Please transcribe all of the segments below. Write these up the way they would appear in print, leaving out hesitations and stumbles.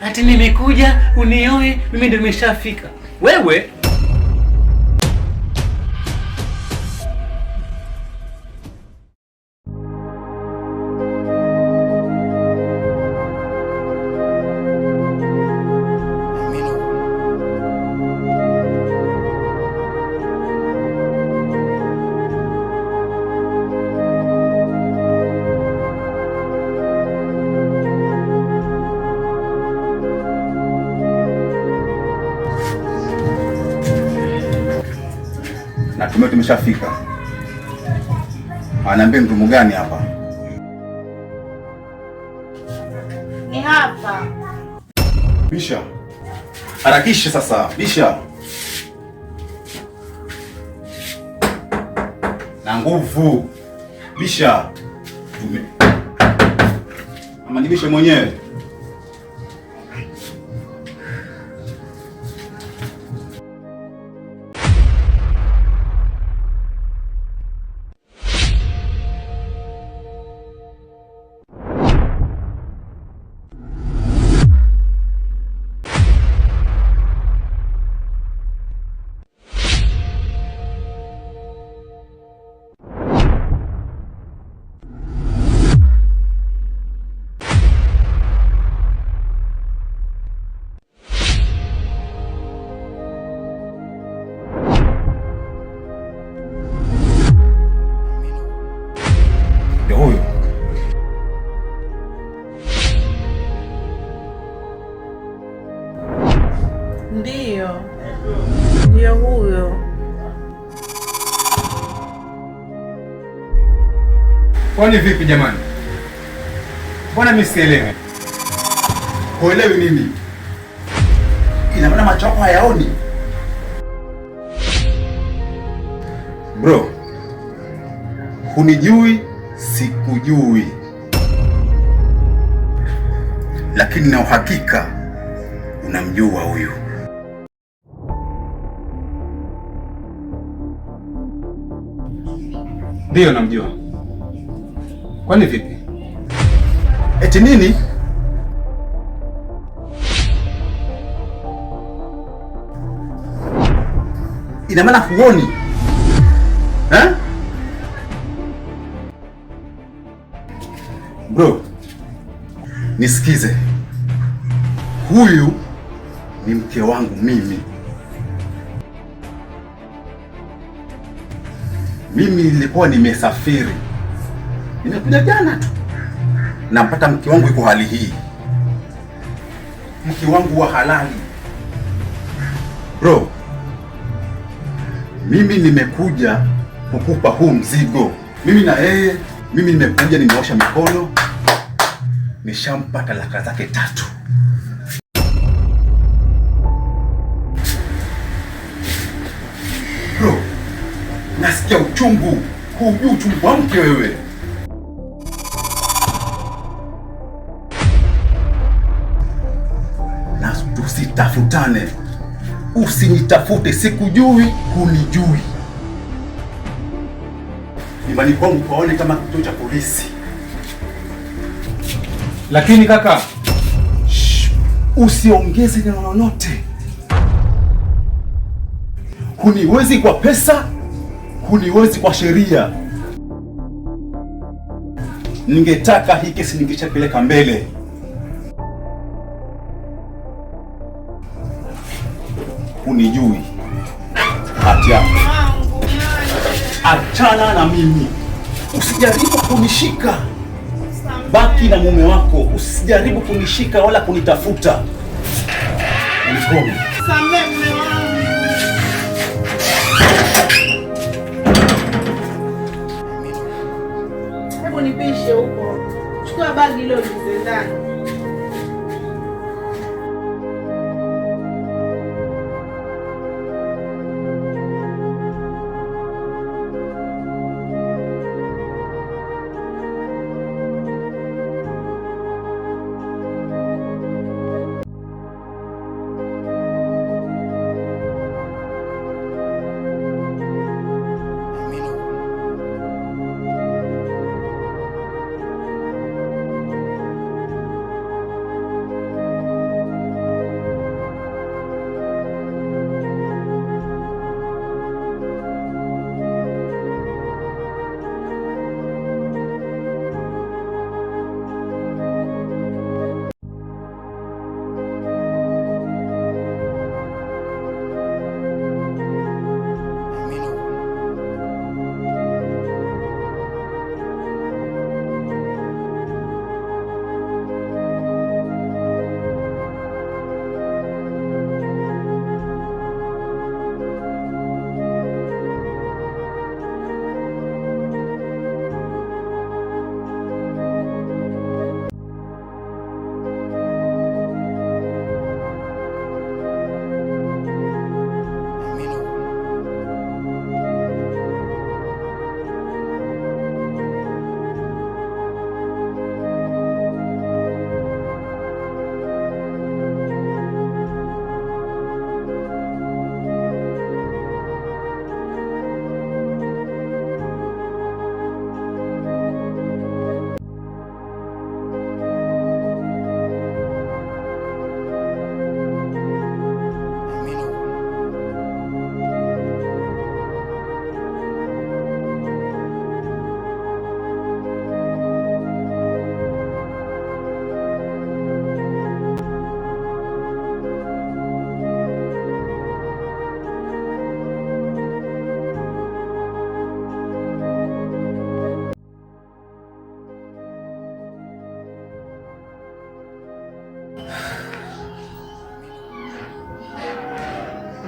ati nimekuja unioe, mimi ndio nimeshafika. Wewe na tumeshafika. Anaambia mtu gani hapa? Ni hapa. Bisha. Harakisha sasa, bisha. Na nguvu. Bisha. Ama nibishe mwenyewe. Ndiyo huyo. Kwani vipi jamani? Mbona mimi sielewi? Huelewi nini? Ina maana macho yako hayaoni? Bro, hunijui, sikujui, lakini na uhakika unamjua huyu. Ndio namjua. Kwani vipi? Eti nini? Ina maana huoni? Bro, nisikize. Huyu ni mke wangu mimi. Mimi nilikuwa nimesafiri. Nimekuja jana tu. Nampata mke wangu yuko hali hii. Mke wangu wa halali. Bro, mimi nimekuja kukupa huu mzigo. Mimi na yeye, mimi nimekuja nimeosha mikono. Nishampa talaka zake 3. Bro, nasikia uchungu. Hujui uchungu wa mke wewe. Na tusitafutane. Usinitafute, sikujui, hunijui. Nyumbani kwangu kwaone kama kituo cha polisi. Lakini kaka, usiongeze neno lolote. Huniwezi kwa pesa, huniwezi kwa sheria. Ningetaka hii kesi ningeshapeleka mbele. Hunijui. Achana na mimi. Usijaribu kunishika. Baki na mume wako. Usijaribu kunishika wala kunitafuta. Unikome. Samehe mume wangu. Hebu nipishe huko. Chukua bagi ile ulize ndani.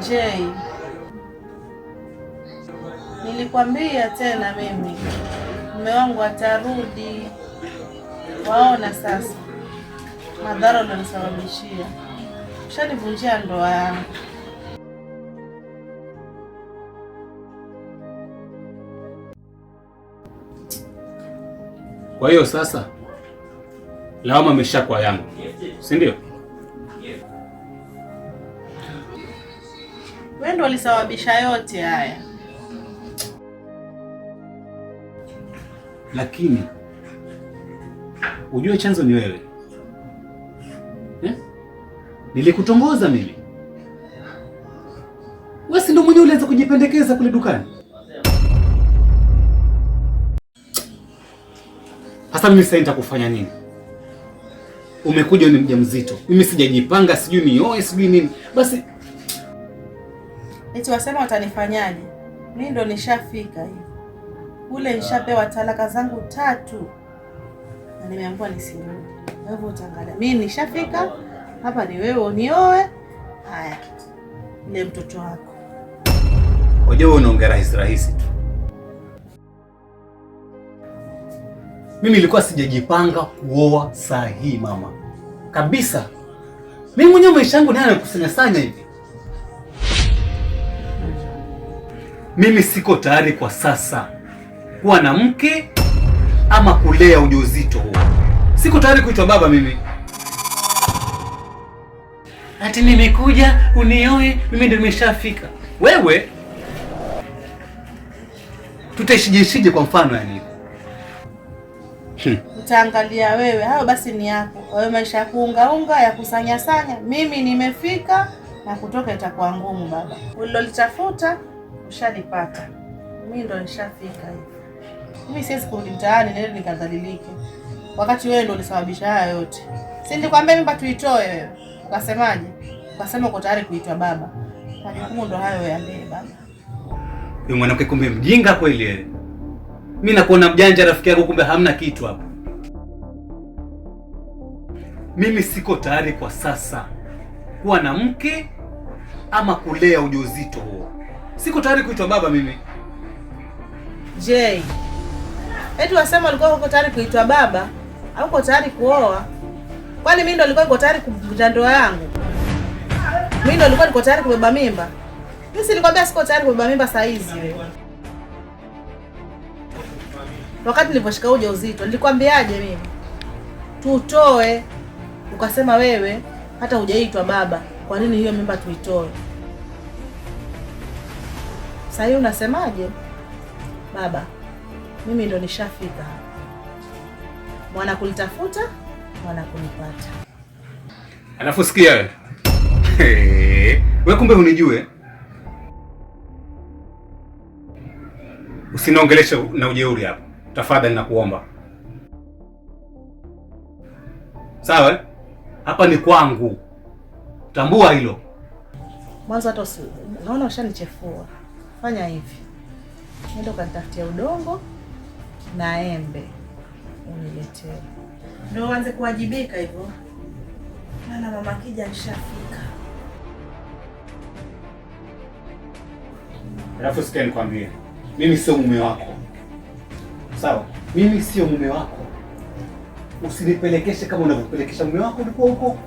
Jay, nilikwambia tena mimi mume wangu atarudi. Waona sasa madhara unanisababishia, ushanivunjia ndoa yangu. Kwa hiyo sasa lawama imeshakuwa yangu, si ndio? Wewe ndio ulisababisha yote haya. Lakini ujue chanzo ni wewe. Nilikutongoza mimi. Wewe si ndio mwenyewe ulianza kujipendekeza kule dukani? Hasa mimi sasa nitakufanya nini? Umekuja ni mjamzito. Mimi sijajipanga, sijui nioe, sijui nini. Basi eti wasema watanifanyaje? Mimi ndo nishafika hivi. Ule nishapewa talaka zangu 3 na nimeambiwa nisirudi. Wewe utaangalia. Mimi nishafika hapa, ni wewe unioe. Haya. Ile mtoto wako. Unajua unaongea rahisi tu. Mimi nilikuwa sijajipanga kuoa saa hii mama. Kabisa. Mimi mwenyewe maisha yangu nayo nakusanya hivi. Mimi siko tayari kwa sasa kuwa na mke ama kulea ujauzito huo. Siko tayari kuitwa baba mimi. Ati nimekuja unioe, mimi ndio nimeshafika. Wewe tutaishije kwa mfano yani? Utaangalia wewe, hayo basi ni yako. Wewe maisha ya kuunga ya kusanya. Mimi nimefika na kutoka itakuwa ngumu baba. Ulilolitafuta ushalipata. Mimi ndo nishafika hivi. Mimi siwezi kurudi mtaani leo nikadhalilike. Wakati wewe ndo ulisababisha haya yote. Si nilikwambia mimba tuitoe wewe. Ukasemaje? Ukasema uko tayari kuitwa baba. Majukumu ndo hayo ya mbele baba. Wewe mwanamke kumbe mjinga kweli wewe. Mimi nakuona mjanja rafiki yako, kumbe hamna kitu hapo. Mimi siko tayari kwa sasa kuwa na mke ama kulea ujauzito huo. Siko tayari kuitwa baba mimi. Jay, eti wasema ulikuwa uko tayari kuitwa baba au uko tayari kuoa? Kwani mimi ndo nilikuwa niko tayari kuvunja ndoa yangu? Mimi ndo nilikuwa niko tayari kubeba mimba? Mimi si nilikwambia siko tayari kubeba mimba saa hizi wewe. Wakati niliposhika ujauzito nilikwambiaje mimi? Tutoe. Ukasema wewe hata hujaitwa baba. Kwa nini hiyo mimba tuitoe? Sasa hiyo unasemaje? Baba, mimi ndo nishafika. Mwana kulitafuta, mwana kunipata. Alafu sikia wewe. Wewe kumbe unijue. Usinaongeleshe na ujeuri hapa. Tafadhali nakuomba. Sawa? Hapa ni kwangu. Tambua hilo. Mwanzo hata unaona ushanichefua. Fanya hivi. Nenda kanitafutia udongo na embe uniletee. Ndio uanze kuwajibika hivyo. Maana mama kija nishafika. Alafu sikia nikwambie. Mimi sio mume wako. Sawa? Mimi sio mume wako. Usinipelekeshe kama unavyopelekesha mume wako ulikuwa huko.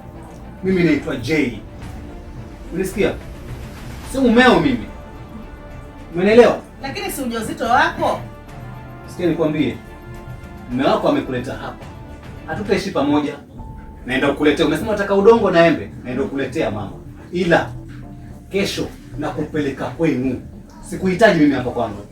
Mimi naitwa Jay. Unisikia? Sio mumeo mimi. Umeelewa? Lakini si ujauzito wako. Sikia nikwambie. Mume wako amekuleta hapa. Hatutaishi pamoja. Naenda kukuletea. Umesema unataka udongo na embe. Naenda kukuletea mama. Ila kesho nakupeleka kwenu. Sikuhitaji mimi hapa kwangu.